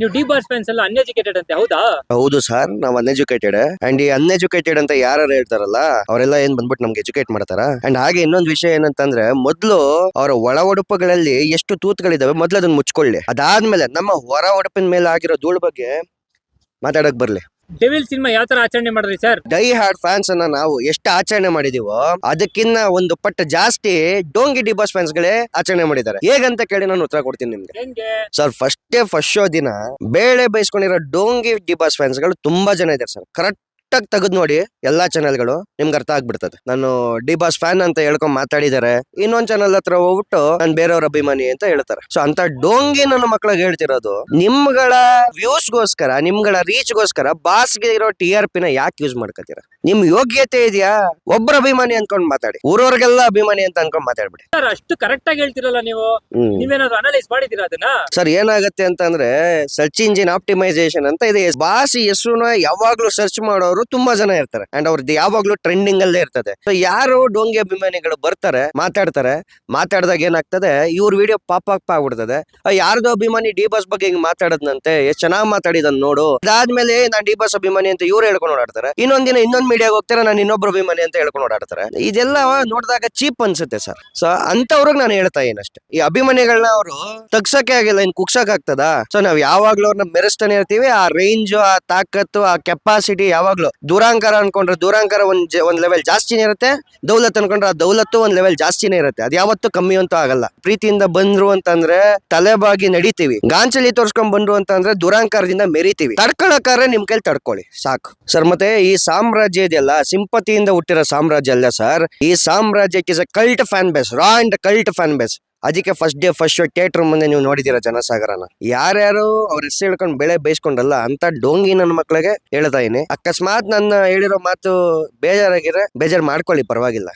ನೀವು D boss fans ಎಲ್ಲ uneducated ಅಂತೆ, ಹೌದಾ? ಹೌದು ಸರ್, ನಾವ್ ಅನ್ಎಜುಕೇಟೆಡ್. ಅಂಡ್ ಈ ಅನ್ಎಜುಕೇಟೆಡ್ ಅಂತ ಯಾರು ಹೇಳ್ತಾರಲ್ಲ ಅವರೆಲ್ಲ ಏನ್ ಬಂದ್ಬಿಟ್ಟು ನಮ್ಗೆ ಎಜುಕೇಟ್ ಮಾಡ್ತಾರ. ಅಂಡ್ ಹಾಗೆ ಇನ್ನೊಂದ್ ವಿಷಯ ಏನಂತಂದ್ರೆ, ಮೊದ್ಲು ಅವರ ಒಳ ಉಡುಪುಗಳಲ್ಲಿ ಎಷ್ಟು ತೂತುಗಳಿದಾವೆ ಮೊದ್ಲು ಅದನ್ನ ಮುಚ್ಕೊಳ್ಳಿ. ಅದಾದ್ಮೇಲೆ ನಮ್ಮ ಹೊರ ಉಡುಪಿನ ಮೇಲೆ ಆಗಿರೋ ಧೂಳು ಬಗ್ಗೆ ಮಾತಾಡಕ್ ಬರ್ಲಿ. ಡೆವಿಲ್ ಸಿನಿಮಾ ಯಾವ ತರ ಆಚರಣೆ ಮಾಡಿದ್ರಿ ಸರ್? ಡೈ ಹಾರ್ಡ್ ಫ್ಯಾನ್ಸ್ ಅನ್ನ ನಾವು ಎಷ್ಟು ಆಚರಣೆ ಮಾಡಿದೀವೋ ಅದಕ್ಕಿನ್ನ ಒಂದು ಪಟ್ಟು ಜಾಸ್ತಿ ಡೋಂಗಿ ಡಿ ಬಾಸ್ ಫ್ಯಾನ್ಸ್ ಗಳೇ ಆಚರಣೆ ಮಾಡಿದ್ದಾರೆ. ಹೇಗಂತ ಕೇಳಿ ನಾನು ಉತ್ತರ ಕೊಡ್ತೀನಿ ನಿಮ್ಗೆ. ಹೆಂಗೆ ಸರ್, ಫಸ್ಟ್ ಶೋ ದಿನ ಬೇಳೆ ಬೈಸ್ಕೊಂಡಿರೋ ಡೋಂಗಿ ಡಿ ಬಾಸ್ ಫ್ಯಾನ್ಸ್ ಗಳು ತುಂಬಾ ಜನ ಇದ್ದಾರೆ ಸರ್. ಕರೆಕ್ಟ್ ಆಗಿ ತೆಗೆದು ನೋಡಿ ಎಲ್ಲಾ ಚಾನೆಲ್ಗಳು, ನಿಮ್ಗೆ ಅರ್ಥ ಆಗ್ಬಿಡ್ತದೆ. ನಾನು ಡಿ ಬಾಸ್ ಫ್ಯಾನ್ ಅಂತ ಹೇಳ್ಕೊಂಡ್ ಮಾತಾಡಿದ್ದಾರೆ, ಇನ್ನೊಂದ್ ಚಾನಲ್ ಹತ್ರ ಹೋಗ್ಬಿಟ್ಟು ನಾನು ಬೇರೆಯವ್ರ ಅಭಿಮಾನಿ ಅಂತ ಹೇಳ್ತಾರೆ. ಸೊ ಅಂತ ಡೋಂಗಿ ನನ್ನ ಮಕ್ಳಿಗೆ ಹೇಳ್ತಿರೋದು, ನಿಮ್ಗಳ ವ್ಯೂಸ್ಗೋಸ್ಕರ, ನಿಮ್ಗಳ ರೀಚ್ಗೋಸ್ಕರ ಬಾಸ್ಗೆ ಇರೋ TRP ನ ಯಾಕೆ ಯೂಸ್ ಮಾಡ್ಕೋತೀರಾ? ನಿಮ್ ಯೋಗ್ಯತೆ ಇದೆಯಾ? ಒಬ್ಬರ ಅಭಿಮಾನಿ ಅನ್ಕೊಂಡ್ ಮಾತಾಡಿ, ಊರವ್ರಿಗೆಲ್ಲ ಅಭಿಮಾನಿ ಅಂತ ಅನ್ಕೊಂಡ್ ಮಾತಾಡ್ಬಿಡಿ ಸರ್. ಅಷ್ಟು ಕರೆಕ್ಟ್ ಆಗಿ ಹೇಳ್ತಿರಲ್ಲ ನೀವು. ನೀವೇನಾದ್ರು ಅನಲೈಸ್ ಮಾಡಿದೀರಾ ಅದನ್ನ? ಸರ್, ಏನಾಗತ್ತೆ ಅಂತಂದ್ರೆ, ಸರ್ಚ್ ಇಂಜಿನ್ ಆಪ್ಟಿಮೈಸೇಷನ್ ಅಂತ ಇದೆ. ಬಾಸ್ ಹೆಸರುನ ಯಾವಾಗ್ಲೂ ಸರ್ಚ್ ಮಾಡೋರು ತುಂಬಾ ಜನ ಇರ್ತಾರೆ ಅಂಡ್ ಅವ್ರದ್ದು ಯಾವಾಗ್ಲೂ ಟ್ರೆಂಡಿಂಗ್ ಅಲ್ಲೇ ಇರ್ತದೆ. ಸೊ ಯಾರು ಡೋಂಗಿ ಅಭಿಮಾನಿಗಳು ಬರ್ತಾರೆ, ಮಾತಾಡಿದಾಗ ಏನಾಗ್ತದೆ, ಇವ್ರ ವಿಡಿಯೋ ಪಾಪ್ ಆಗ್ಬಿಡ್ತದೆ. ಯಾರ್ದೋ ಅಭಿಮಾನಿ ಡಿ ಬಾಸ್ ಬಗ್ಗೆ ಹಿಂಗ್ ಮಾತಾಡದ್ನಂತೆ, ಎಷ್ಟ್ ಚೆನ್ನಾಗ್ ಮಾತಾಡಿದನ್ ನೋಡು, ಅದಾದ್ಮೇಲೆ ನಾನ್ ಡಿ ಬಾಸ್ ಅಭಿಮಾನಿ ಅಂತ ಇವ್ರು ಹೇಳ್ಕೊಂಡು ಓಡಾಡ್ತಾರೆ. ಇನ್ನೊಂದಿನ ಇನ್ನೊಂದ್ ಮೀಡಿಯಾಗ ಹೋಗ್ತಾರೆ, ನಾನು ಇನ್ನೊಬ್ರು ಅಭಿಮಾನಿ ಅಂತ ಹೇಳ್ಕೊಂಡು ಓಡಾಡ್ತಾರೆ. ಇದೆಲ್ಲ ನೋಡಿದಾಗ ಚೀಪ್ ಅನ್ಸುತ್ತೆ ಸರ್. ಸೊ ಅಂತವ್ರಿಗೆ ನಾನು ಹೇಳ್ತಾ ಏನಷ್ಟೇ, ಈ ಅಭಿಮಾನಿಗಳನ್ನ ಅವರು ತಗ್ಸಕ್ಕೆ ಆಗಿಲ್ಲ, ಇನ್ ಕುಗ್ಸಕ್ ಆಗ್ತದ? ಸೊ ನಾವ್ ಯಾವಾಗ್ಲೂ ಅವ್ರನ್ನ ಮೆರೆಸ್ತಾನೆ ಇರ್ತೀವಿ. ಆ ರೇಂಜ್, ಆ ತಾಕತ್ತು, ಆ ಕೆಪಾಸಿಟಿ ಯಾವಾಗ್ಲೂ ದೂರಾಂಕಾರ ಅನ್ಕೊಂಡ್ರೆ ದೂರಾಂಕಾರ ಒಂದ್ ಲೆವೆಲ್ ಜಾಸ್ತಿನೇ ಇರುತ್ತೆ, ದೌಲತ್ ಅನ್ಕೊಂಡ್ರೆ ಆ ದೌಲತ್ತು ಒಂದ್ ಲೆವೆಲ್ ಜಾಸ್ತಿನೇ ಇರುತ್ತೆ. ಅದ್ ಯಾವತ್ತೂ ಕಮ್ಮಿ ಅಂತೂ ಆಗಲ್ಲ. ಪ್ರೀತಿಯಿಂದ ಬಂದ್ರು ಅಂತಂದ್ರೆ ತಲೆಬಾಗಿ ನಡಿತೀವಿ, ಗಾಂಚಲಿ ತೋರ್ಸ್ಕೊಂಡ್ ಬಂದ್ರು ಅಂತಂದ್ರೆ ದುರಾಂಕಾರದಿಂದ ಮೆರಿತೀವಿ. ತಡ್ಕೊಳಕ್ಕಾರೆ ನಿಮ್ ಕೈಲಿ ತಡ್ಕೊಳ್ಳಿ ಸಾಕು ಸರ್. ಮತ್ತೆ ಈ ಸಾಮ್ರಾಜ್ಯ ಇದೆಯಲ್ಲ, ಸಿಂಪತಿಯಿಂದ ಹುಟ್ಟಿರೋ ಸಾಮ್ರಾಜ್ಯ ಅಲ್ಲ ಸರ್. ಈ ಸಾಮ್ರಾಜ್ಯಕ್ಕೆ cult fan base, raw and cult fan base. ಅದಕ್ಕೆ ಫಸ್ಟ್ ಶೋ ಥಿಯೇಟರ್ ಮುಂದೆ ನೀವು ನೋಡಿದೀರ ಜನಸಾಗರನ. ಯಾರ್ಯಾರು ಅವ್ರ ಹೆಸರು ಹೇಳ್ಕೊಂಡು ಬೆಳೆ ಬೈಸ್ಕೊಂಡಲ್ಲ ಅಂತ ಡೋಂಗಿ ನನ್ನ ಮಕ್ಳಿಗೆ ಹೇಳ್ತಾ ಇದೀನಿ. ಅಕಸ್ಮಾತ್ ನನ್ನ ಹೇಳಿರೋ ಮಾತು ಬೇಜಾರಾಗಿದ್ರೆ ಬೇಜಾರ್ ಮಾಡ್ಕೊಳ್ಳಿ, ಪರವಾಗಿಲ್ಲ.